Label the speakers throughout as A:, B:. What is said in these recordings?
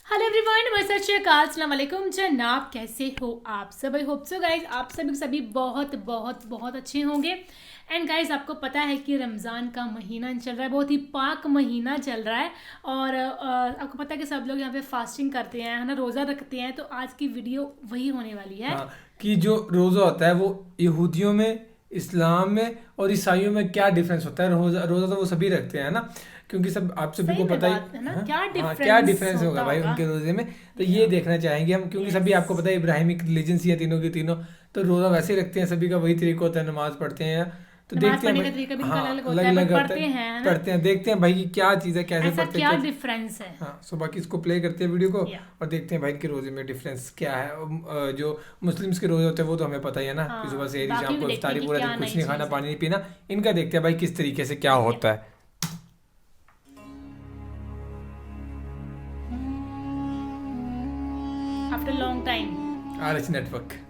A: Hello everyone, मैं सत श्री अकाल, अस्सलाम वालेकुम। जनाब, कैसे हो आप सब? आई होप सो गाइज आप सभी बहुत बहुत बहुत अच्छे होंगे। एंड गाइज, आपको पता है कि रमज़ान का महीना चल रहा है, बहुत ही पाक महीना चल रहा है। और आपको पता है कि सब लोग यहाँ पे फास्टिंग करते हैं, है ना, रोज़ा रखते हैं। तो आज की वीडियो वही होने वाली है।
B: हाँ, कि जो रोज़ा होता है वो यहूदियों में, इस्लाम में और ईसाइयों में क्या डिफरेंस होता है। रोज़ा रोज़ा तो वो सभी रखते हैं ना, क्योंकि सब आप सभी
A: सही
B: को
A: में
B: पता ही।
A: बात है ना,
B: हाँ
A: क्या
B: हाँ, क्या
A: डिफरेंस
B: डिफरेंस
A: होता
B: होगा भाई
A: होगा।
B: उनके रोज़े में। तो
A: या
B: ये देखना चाहेंगे हम, क्योंकि
A: यस,
B: सभी आपको पता है इब्राहिमिक रिलीजन ही है तीनों की तीनों। तो रोज़ा वैसे ही रखते हैं, सभी का वही तरीका होता है, नमाज पढ़ते हैं। तो
A: नमाज
B: देखते हैं
A: पढ़ने
B: भाई।
A: का तरीका भी इनका अलग
B: हाँ,
A: अलग होता
B: अलग
A: है,
B: अलग
A: बट
B: होता
A: पढ़ते
B: है।
A: हैं, है ना।
B: पढ़ते हैं, देखते हैं भाई कि क्या चीज़ है, कैसे
A: ऐसा
B: पढ़ते हैं,
A: क्या
B: क्या।
A: डिफरेंस है।
B: हाँ, सो बाकी इसको प्ले करते हैं वीडियो को,
A: या
B: और देखते हैं भाई इनके रोजे में डिफरेंस क्या है। जो मुस्लिम्स के रोजे होते हैं वो तो हमें पता ही है ना, कि सुबह
A: हाँ,
B: से शाम
A: बाकी भी
B: को
A: देखते हैं
B: इफ्तारी,
A: कि
B: पूरा दिन
A: क्या
B: कुछ
A: नई
B: नहीं खाना
A: चीज़ है।
B: पानी नहीं पीना। इनका देखते हैं भाई किस तरीके से क्या
A: या
B: होता है।
A: After long time.
B: RH network.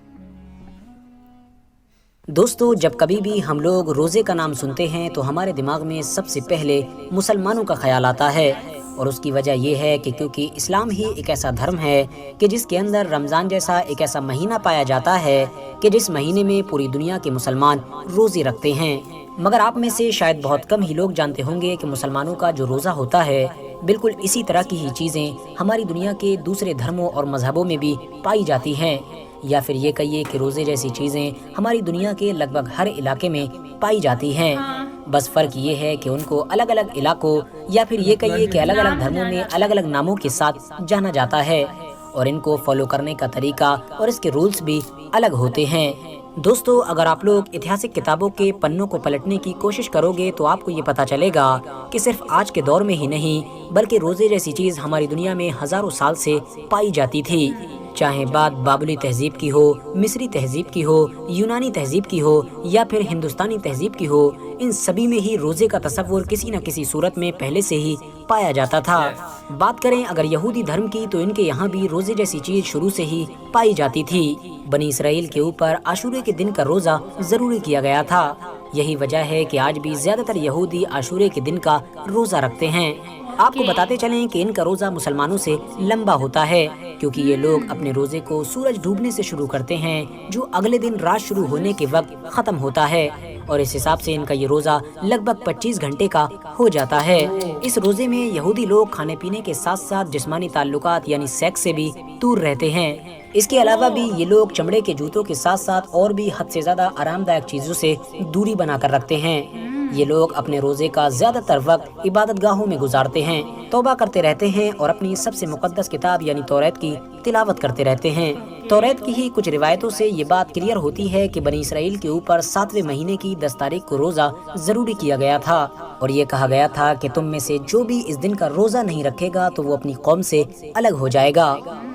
C: दोस्तों, जब कभी भी हम लोग रोज़े का नाम सुनते हैं तो हमारे दिमाग में सबसे पहले मुसलमानों का ख्याल आता है।
A: यस।
C: और उसकी वजह यह है कि क्योंकि इस्लाम ही एक ऐसा धर्म है कि जिसके अंदर रमज़ान जैसा एक ऐसा महीना पाया जाता है कि जिस महीने में पूरी दुनिया के मुसलमान रोज़े रखते हैं। मगर आप में से शायद बहुत कम ही लोग जानते होंगे कि मुसलमानों का जो रोज़ा होता है, बिल्कुल इसी तरह की ही चीज़ें हमारी दुनिया के दूसरे धर्मों और मजहबों में भी पाई जाती हैं। या फिर ये कहिए कि रोज़े जैसी चीज़ें हमारी दुनिया के लगभग हर इलाके में पाई जाती हैं।
A: हाँ,
C: बस फ़र्क ये है कि उनको अलग अलग इलाकों या फिर ये कहिए कि अलग अलग
A: नाम से
C: धर्मों
A: जाना
C: में
A: जाता
C: अलग
A: है।
C: अलग नामों के साथ जाना जाता है। और इनको फॉलो करने का तरीका और इसके रूल्स भी अलग होते हैं। दोस्तों, अगर आप लोग ऐतिहासिक किताबों के पन्नों को पलटने की कोशिश करोगे तो आपको ये पता चलेगा कि सिर्फ आज के दौर में ही नहीं, बल्कि रोज़े जैसी चीज़ हमारी दुनिया में हज़ारों साल से पाई जाती थी। चाहे बात बाबुली तहजीब की हो, मिस्री तहजीब की हो, यूनानी तहजीब की हो या फिर हिंदुस्तानी तहजीब की हो, इन सभी में ही रोज़े का तसव्वुर किसी न किसी सूरत में पहले से ही पाया जाता था। बात करें अगर यहूदी धर्म की, तो इनके यहाँ भी रोज़े जैसी चीज़ शुरू से ही पाई जाती थी। बनी इसराइल के ऊपर आशूरे के दिन का रोज़ा ज़रूरी किया गया था। यही वजह है कि आज भी ज़्यादातर यहूदी आशूरे के दिन का रोज़ा रखते हैं। आपको
A: ओके।
C: बताते चलें कि इनका रोज़ा मुसलमानों से लंबा होता है, क्योंकि ये लोग अपने रोज़े को सूरज डूबने से शुरू करते हैं, जो अगले दिन रात शुरू होने के वक्त ख़त्म होता है। और इस हिसाब से इनका ये रोज़ा लगभग 25 घंटे का हो जाता है। इस रोज़े में यहूदी लोग खाने पीने के साथ साथ जिस्मानी ताल्लुकात यानी सेक्स से भी दूर रहते हैं। इसके अलावा भी ये लोग चमड़े के जूतों के साथ साथ और भी हद से ज़्यादा आरामदायक चीज़ों से दूरी बनाकर रखते हैं। ये लोग अपने रोज़े का ज़्यादातर वक्त इबादत गाहों में गुजारते हैं, तौबा करते रहते हैं और अपनी सबसे मुक़द्दस किताब यानी तौरात की तिलावत करते रहते हैं। तौरात की ही कुछ रिवायतों से ये बात क्लियर होती है कि बनी इसराइल के ऊपर 7वें महीने की 10 तारीख को रोज़ा ज़रूरी किया गया था, और ये कहा गया था कि तुम में से जो भी इस दिन का रोज़ा नहीं रखेगा तो वो अपनी कौम से अलग हो जाएगा।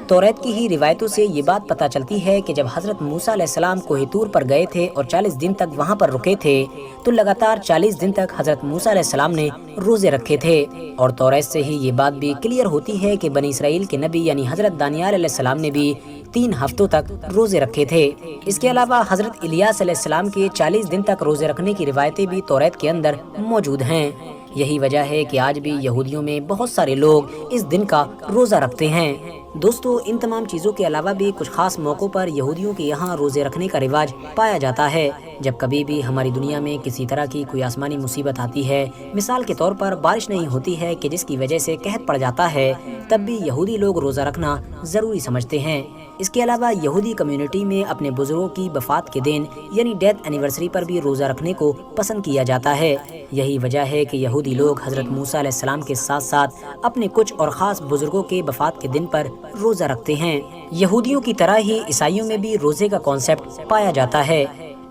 C: तौरात की ही रिवायतों से ये बात पता चलती है कि जब हज़रत मूसा अलैहिस्सलाम कोहे तूर पर गए थे और 40 दिन तक वहाँ पर रुके थे, तो लगातार 40 दिन तक हज़रत मूसा अलैहिस्सलाम ने रोज़े रखे थे। और तौरात से ही ये बात भी क्लियर होती है कि बनी इसराइल के नबी यानी हज़रत दानियाल अलैहिस्सलाम ने भी 3 हफ्तों तक रोज़े रखे थे। इसके अलावा हज़रत इलियास अलैहिस्सलाम के 40 दिन तक रोज़े रखने की रिवायतें भी तौरात के अंदर मौजूद हैं। यही वजह है कि आज भी यहूदियों में बहुत सारे लोग इस दिन का रोज़ा रखते हैं। दोस्तों, इन तमाम चीज़ों के अलावा भी कुछ खास मौक़ों पर यहूदियों के यहाँ रोज़े रखने का रिवाज पाया जाता है। जब कभी भी हमारी दुनिया में किसी तरह की कोई आसमानी मुसीबत आती है, मिसाल के तौर पर बारिश नहीं होती है कि जिसकी वजह से कहत पड़ जाता है, तब भी यहूदी लोग रोज़ा रखना ज़रूरी समझते हैं। इसके अलावा यहूदी कम्युनिटी में अपने बुजुर्गों की वफ़ात के दिन यानी डेथ एनिवर्सरी पर भी रोज़ा रखने को पसंद किया जाता है। यही वजह है कि यहूदी लोग हज़रत मूसा अलैहिस्सलाम के साथ साथ अपने कुछ और ख़ास बुजुर्गों के वफ़ात के दिन पर रोज़ा रखते हैं। यहूदियों की तरह ही ईसाइयों में भी रोज़े का कॉन्सेप्ट पाया जाता है।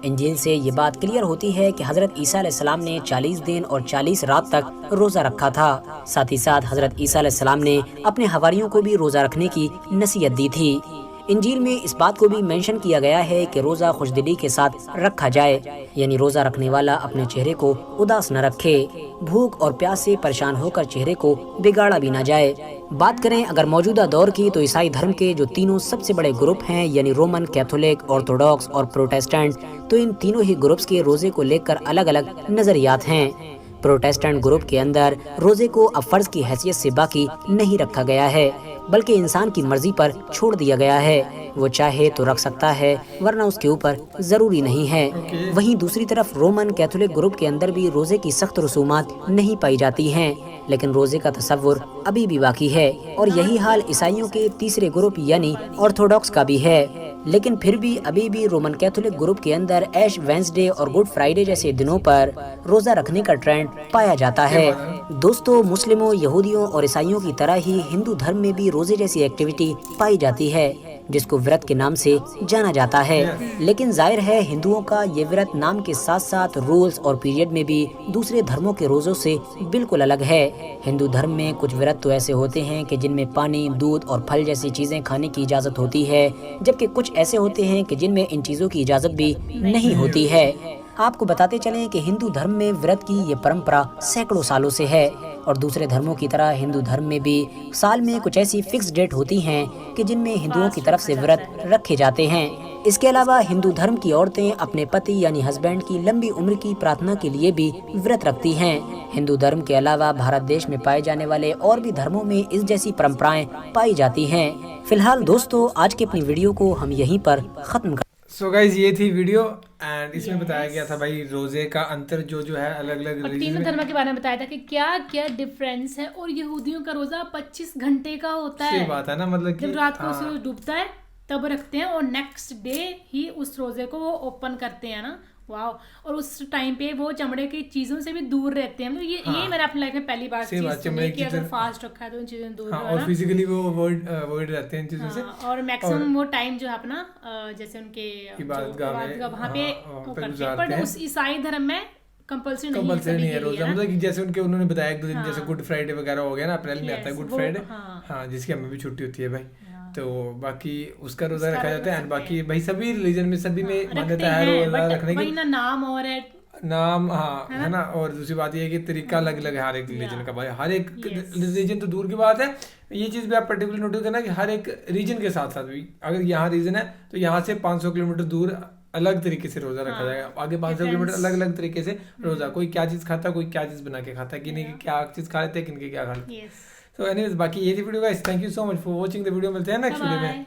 C: इंजील से ये बात क्लियर होती है कि हज़रत ईसा अलैहिस्सलाम ने 40 दिन और 40 रात तक रोज़ा रखा था। साथ ही साथ हज़रत ईसा अलैहिस्सलाम ने अपने हवारियों को भी रोज़ा रखने की नसीहत दी थी। इंजील में इस बात को भी मेंशन किया गया है कि रोज़ा खुशदिली के साथ रखा जाए, यानी रोज़ा रखने वाला अपने चेहरे को उदास न रखे, भूख और प्यास से परेशान होकर चेहरे को बिगाड़ा भी ना जाए। बात करें अगर मौजूदा दौर की, तो ईसाई धर्म के जो तीनों सबसे बड़े ग्रुप हैं यानी रोमन, कैथोलिक, ऑर्थोडॉक्स और प्रोटेस्टेंट, तो इन तीनों ही ग्रुप्स के रोज़े को लेकर अलग अलग नज़रियात हैं। प्रोटेस्टेंट ग्रुप के अंदर रोजे को अब फर्ज की हैसियत से बाकी नहीं रखा गया है, बल्कि इंसान की मर्जी पर छोड़ दिया गया है। वो चाहे तो रख सकता है, वरना उसके ऊपर जरूरी नहीं है। वहीं दूसरी तरफ रोमन कैथोलिक ग्रुप के अंदर भी रोजे की सख्त रसूमात नहीं पाई जाती हैं, लेकिन रोजे का तसव्वुर अभी भी बाकी है। और यही हाल ईसाइयों के तीसरे ग्रुप यानी ऑर्थोडॉक्स का भी है। लेकिन फिर भी अभी भी रोमन कैथोलिक ग्रुप के अंदर ऐश वेंसडे और गुड फ्राइडे जैसे दिनों पर रोजा रखने का ट्रेंड पाया जाता है। दोस्तों, मुस्लिमों, यहूदियों और ईसाइयों की तरह ही हिंदू धर्म में भी रोजे जैसी एक्टिविटी पाई जाती है, जिसको व्रत के नाम से जाना जाता है। लेकिन जाहिर है हिंदुओं का ये व्रत नाम के साथ साथ रूल्स और पीरियड में भी दूसरे धर्मों के रोजों से बिल्कुल अलग है। हिंदू धर्म में कुछ व्रत तो ऐसे होते हैं कि जिनमें पानी, दूध और फल जैसी चीजें खाने की इजाजत होती है, जबकि कुछ ऐसे होते हैं कि जिनमें इन चीजों की इजाजत भी नहीं होती है। आपको बताते चलें कि हिंदू धर्म में व्रत की ये परंपरा सैकड़ों सालों से है, और दूसरे धर्मों की तरह हिंदू धर्म में भी साल में कुछ ऐसी फिक्स डेट होती हैं कि जिनमें हिंदुओं की तरफ से व्रत रखे जाते हैं। इसके अलावा हिंदू धर्म की औरतें अपने पति यानी हस्बैंड की लंबी उम्र की प्रार्थना के लिए भी व्रत रखती हैं। हिंदू धर्म के अलावा भारत देश में पाए जाने वाले और भी धर्मों में इस जैसी परंपराएं पाई जाती हैं। फिलहाल दोस्तों, आज की अपनी वीडियो को हम यहीं पर खत्म कर।
B: सो गाइज, ये थी वीडियो एंड इसमें बताया गया था भाई रोजे का अंतर जो है अलग अलग
A: और तीनों धर्म के बारे में बताया था कि क्या क्या डिफरेंस है। और यहूदियों का रोजा 25 घंटे का होता है।
B: सही बात है ना, मतलब कि
A: जब रात को सूरज डूबता है तब रखते हैं और नेक्स्ट डे ही उस रोजे को वो ओपन करते हैं ना। वाओ। और उस टाइम पे वो चमड़े की चीजों से भी दूर रहते हैं। मतलब ये मैंने अपनी लाइफ में पहली बार चीज सुनी कि अगर फास्ट रखा है तो उन चीजों से दूर
B: और फिजिकली वो अवॉइड रहते हैं इन चीजों से।
A: और मैक्सिमम वो टाइम जो है अपना जैसे उनके इबादतगाह वहाँ पे वो करते हैं। बट उस ईसाई धर्म में कंपल्सरी नहीं है
B: रोजा, मतलब कि जैसे उन्होंने बताया एक दो दिन जैसे गुड फ्राइडे वगैरह हो गया ना, अप्रैल में आता है गुड फ्राइडे, हाँ, जिसकी हमें भी छुट्टी होती है भाई, तो बाकी उसका रोजा रखा जाता है। एंड बाकी भाई सभी रिलीजन में सभी में मान्यता है रोजा रखने की।
A: नाम और है
B: नाम, हाँ, है ना। और दूसरी बात ये है कि तरीका अलग अलग है हर एक रिलीजन का भाई। हर एक रिलीजन तो दूर की बात है, ये चीज भी आप पर्टिकुलर नोटिस करना कि हर एक रीजन के साथ साथ भी अगर यहाँ रीजन है तो यहाँ से 500 किलोमीटर दूर अलग तरीके से रोजा रखा जाएगा, आगे 500 किलोमीटर अलग अलग तरीके से रोजा। कोई क्या चीज खाता है, कोई क्या चीज बना के खाता है, किन्हीं की क्या चीज खा लेते हैं, किन के क्या खा लेते हैं। सो एनीवेज, बाकी ये थी video guys. Thank you so much for watching the video. मिलते हैं नेक्स्ट वीडियो में।